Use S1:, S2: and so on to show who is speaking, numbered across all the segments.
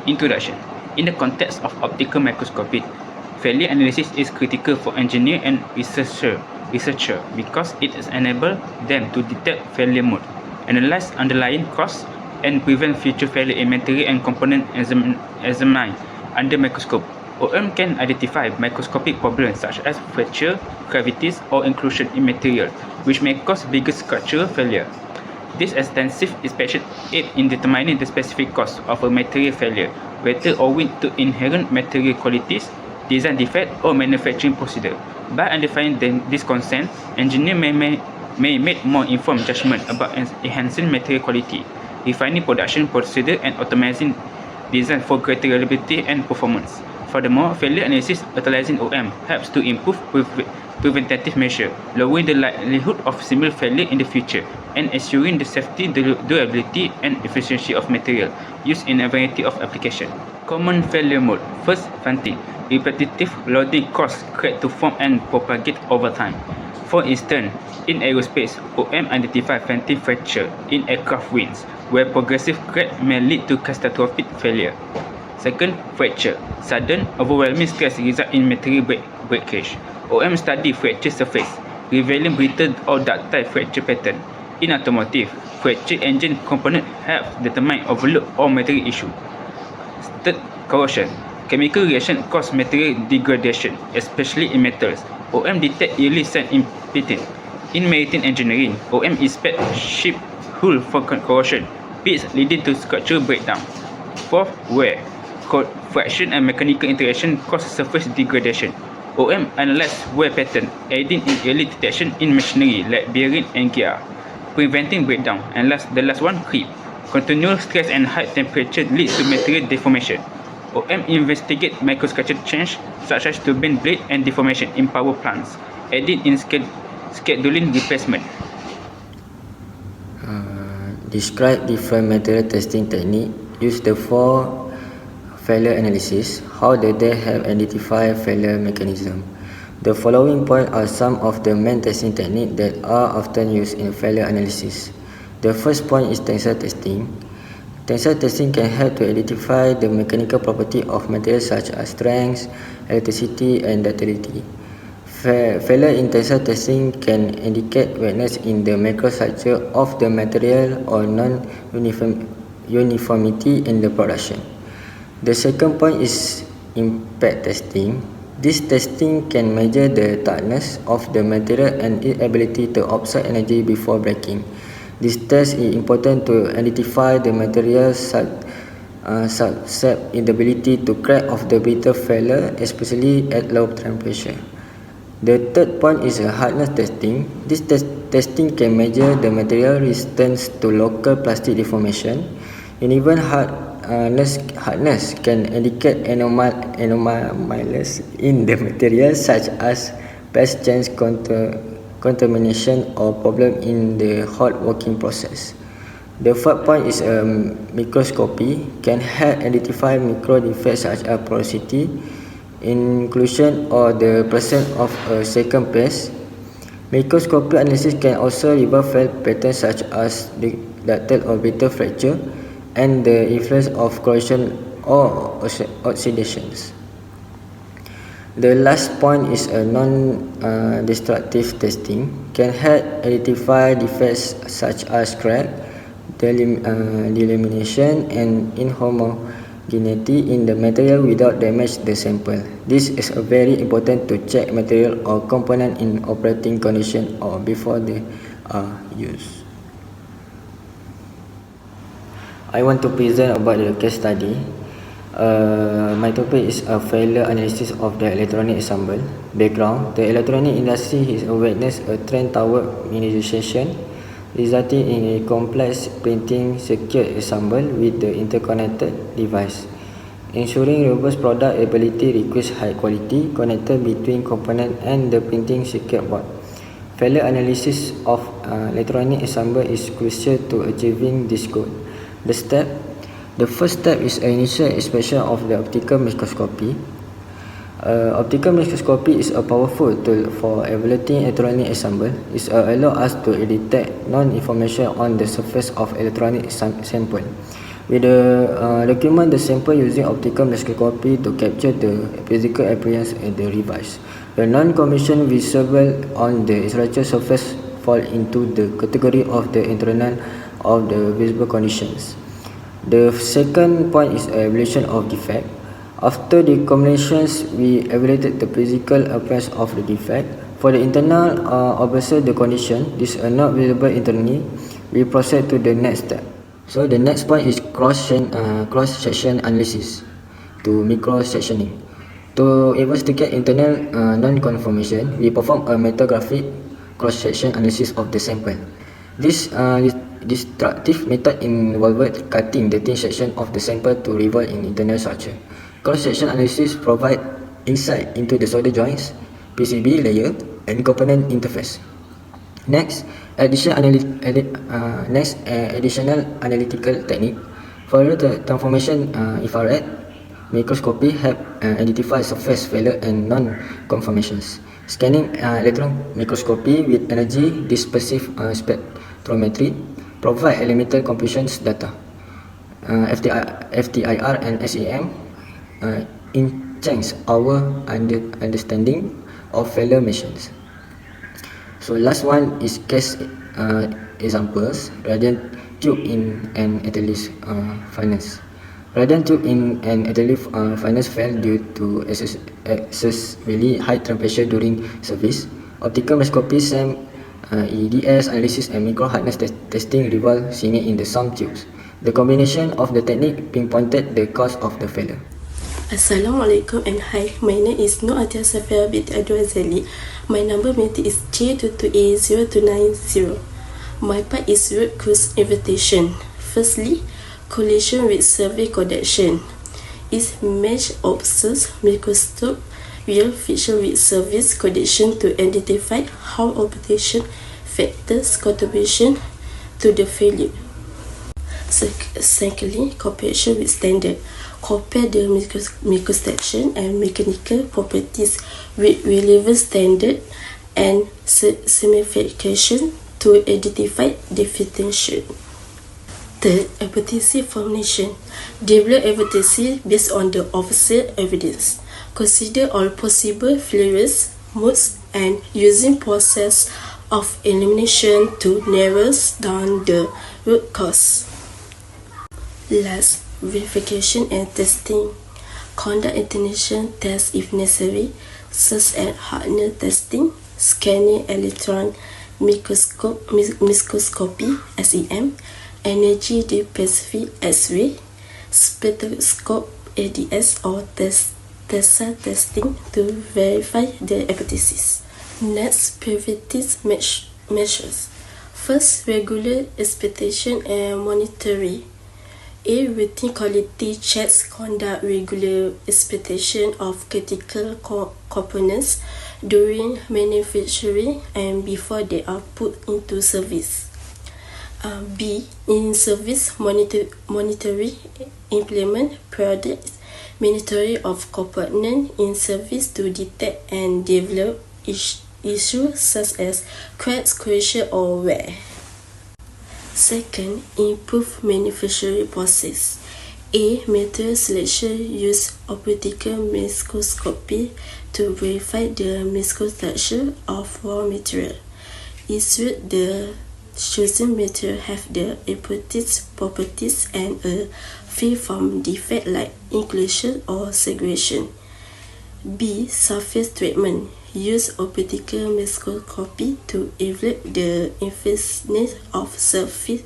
S1: Introduction. In the context of optical microscopy, failure analysis is critical for engineer and researcher because it enables them to detect failure mode, analyze underlying cause, and prevent future failure in material and component examined under microscope. OM can identify microscopic problems such as fracture, cavities, or inclusion in material, which may cause bigger structural failure. This extensive inspection aids in determining the specific cause of a material failure, whether owing to inherent material qualities, design defect, or manufacturing procedure. By identifying this concern, engineers may make more informed judgment about enhancing material quality, refining production procedure, and optimizing design for greater reliability and performance. Furthermore, failure analysis utilizing OM helps to improve preventative measures, lowering the likelihood of similar failure in the future, and ensuring the safety, durability, and efficiency of material used in a variety of applications. Common failure mode. First, faulting. Repetitive loading causes cracks to form and propagate over time. For instance, in aerospace, OM identifies faulting fracture in aircraft wings, where progressive crack may lead to catastrophic failure. Second, fracture. Sudden, overwhelming stress results in material breakage. OM study fracture surface, revealing brittle or ductile fracture pattern. In automotive, fracture engine component helps determine overload or material issue. Third, corrosion. Chemical reaction cause material degradation, especially in metals. OM detect early signs in pitting. In maritime engineering, OM inspect ship hull for corrosion, pits leading to structural breakdown. Fourth, wear. Friction and mechanical interaction cause surface degradation. OM analyze wear pattern, aiding in early detection in machinery like bearing and gear, preventing breakdown. And the last one, creep. Continual stress and high temperature leads to material deformation. OM investigate microstructure change such as turbine blade and deformation in power plants, aiding in scheduling replacement.
S2: Describe different material testing techniques used for failure analysis. How do they help identify failure mechanism? The following points are some of the main testing techniques that are often used in failure analysis. The first point is tensor testing. Tensor testing can help to identify the mechanical property of materials such as strength, elasticity, and ductility. Failure in tensor testing can indicate weakness in the microstructure of the material or non-uniformity in the production. The second point is impact testing. This testing can measure the toughness of the material and its ability to absorb energy before breaking. This test is important to identify the material's susceptibility to crack of the brittle failure, especially at low temperature. The third point is hardness testing. This testing can measure the material resistance to local plastic deformation, and even hardness can indicate anomalies in the material such as past change contamination or problem in the hot working process. The fourth point is microscopy can help identify micro defects such as porosity, inclusion, or the presence of a second phase. Microscopy analysis can also reveal fault patterns such as the ductile or brittle fracture and the influence of corrosion or oxidations. The last point is a non-destructive testing can help identify defects such as crack, delamination, and inhomogeneity in the material without damage the sample. This is very important to check material or component in operating condition or before they are used. I want to present about the case study. My topic is a failure analysis of the electronic ensemble. Background: the electronic industry is witness a trend toward miniaturization, resulting in a complex printing circuit ensemble with the interconnected device. Ensuring robust product ability requires high quality connector between component and the printing circuit board. Failure analysis of electronic ensemble is crucial to achieving this goal. The first step is initial inspection of the optical microscopy. Optical microscopy is a powerful tool for evaluating electronic ensemble. It allows us to detect non-information on the surface of electronic sample. We document the sample using optical microscopy to capture the physical appearance and the device. The non-conventional visible on the structure surface fall into the category of the internal of the visible conditions. The second point is evaluation of defect. After the combinations, we evaluated the physical appearance of the defect. For the internal observe the condition, these are not visible internally. We proceed to the next step. So the next point is cross-section analysis to micro-sectioning. To investigate internal non-conformation, we perform a metrographic cross-section analysis of the sample. This destructive method involved cutting the thin section of the sample to reveal in internal structure. Cross-section analysis provide insight into the solder joints, PCB layer, and component interface. Next, additional analytical technique. For the transformation infrared microscopy help identify surface failure and non-conformations. Scanning electron microscopy with energy dispersive spectrometry provide elemental computation data. FTIR and SEM enhance our understanding of failure machines. So last one is case examples. Radiant tube in an ethylene furnace. Radiant tube in an ethylene furnace fell due to excessively high temperature during service. Optical microscopy, SEM, EDS analysis and micro hardness testing revealed signal in the some tubes. The combination of the technique pinpointed the cause of the failure.
S3: Assalamualaikum and hi, my name is Nur Atia Safia binti Adwa Zali. My number meter is J22A0290. My part is root cause invitation. Firstly, collision with survey connection. Is mesh observes microscope real feature with service connection to identify how operation factors contribution to the failure. Secondly, comparison with standard. Compare the microsection and mechanical properties with relevant standard and simplification to identify deficiency. Third, hypothesis formulation. Develop hypothesis based on the official evidence. Consider all possible failures, modes, and using process of elimination to narrow down the root cause. Last, verification and testing. Conduct international tests if necessary, such as hardness testing, scanning electron microscopy (SEM), energy density X-ray, spectroscope ADS or TESA testing to verify the hypothesis. Next, preventive measures. First, regular inspection and monitoring. Routine quality checks conduct regular inspection of critical components during manufacturing and before they are put into service. B. In-service monitoring implement product monitoring of components in service to detect and develop issues such as cracks, corrosion, or wear. Second, improve manufacturing process. Material selection use optical microscopy to verify the microstructure of raw material. Ensure the chosen material have the appropriate properties and are free from defect like inclusion or segregation. B. Surface treatment. Use optical microscopy to evaluate the effectiveness of surface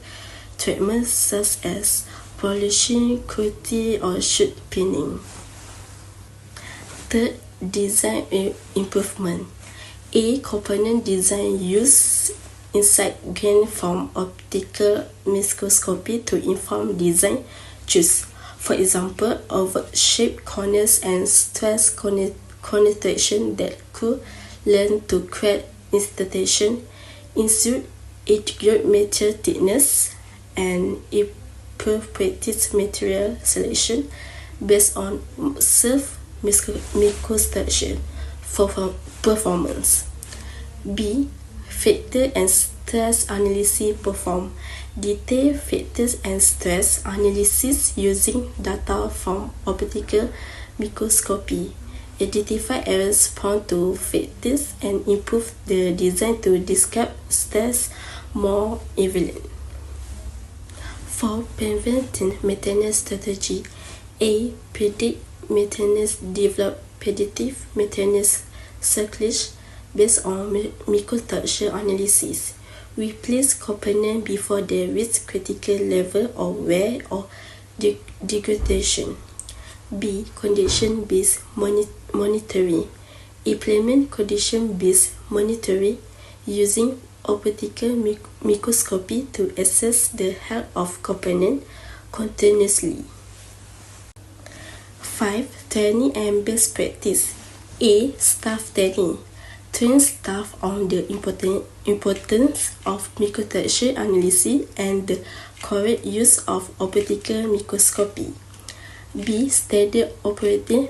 S3: treatment such as polishing, coating, or shoot pinning. Third, design improvement. Component design use insight gained from optical microscopy to inform design choice. For example, oval-shaped corners and stress connotation that could lead to crack installation, ensure accurate material thickness, and appropriate material selection based on observed microstructure performance. B. Factor and stress analysis perform detailed factors and stress analysis using data from optical microscopy, identify errors found to factors, and improve the design to describe stress more evenly. For preventing maintenance strategy, A. Predict maintenance, develop predictive maintenance checklist based on microstructure analysis. Replace components before they reach critical level of wear or degradation. B. Condition-based monitoring. Implement condition-based monitoring using optical microscopy to assess the health of components continuously. 5. Training and best practice. A. Staff training. Train staff on the importance of microstructure analysis and the correct use of optical microscopy. B. Standard operating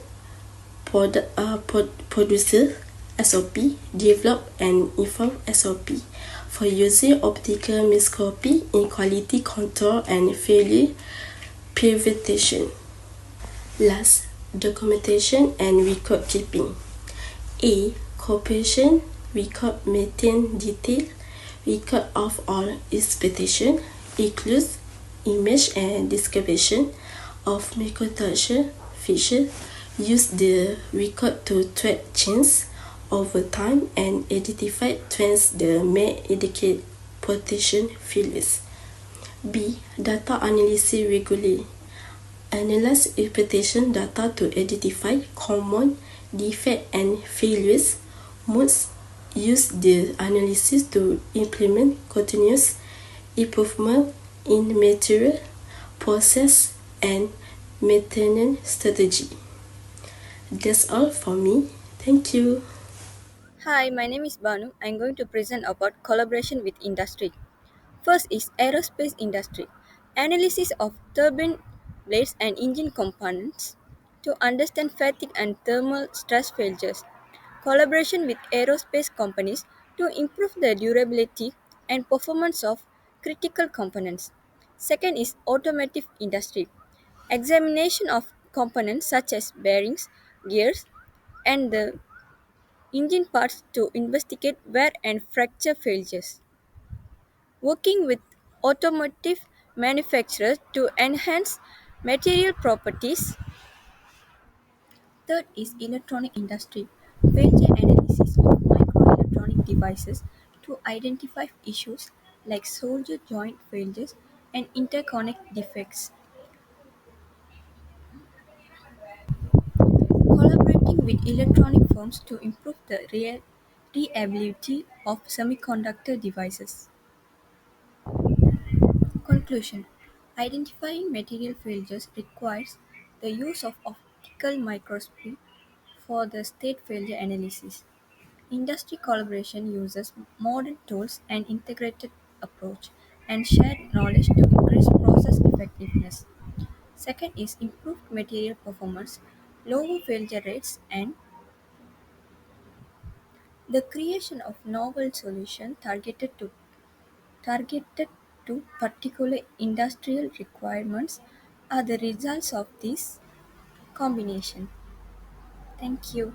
S3: producer SOP, develop and inform SOP for using optical microscopy in quality control and failure prevention. Last, documentation and record keeping. A. Corporation record maintain detailed record of all inspection, includes image and description of microstructure features. Use the record to track changes over time and identify trends that may indicate potential failures. B. Data analysis regularly. Analyze interpretation data to identify common defects and failures. Most use the analysis to implement continuous improvement in material, process, and maintenance strategy. That's all for me. Thank you.
S4: Hi, my name is Banu. I'm going to present about collaboration with industry. First is aerospace industry. Analysis of turbine blades and engine components to understand fatigue and thermal stress failures. Collaboration with aerospace companies to improve the durability and performance of critical components. Second is automotive industry. Examination of components such as bearings, gears, and the engine parts to investigate wear and fracture failures. Working with automotive manufacturers to enhance material properties. Third is electronic industry. Failure analysis of microelectronic devices to identify issues like solder joint failures and interconnect defects. Collaborating with electronic firms to improve the reliability of semiconductor devices. Conclusion. Identifying material failures requires the use of optical microscopy for the state failure analysis. Industry collaboration uses modern tools and integrated approach and shared knowledge to increase process effectiveness. Second is improved material performance, lower failure rates, and the creation of novel solutions targeted to particular industrial requirements are the results of this combination. Thank you.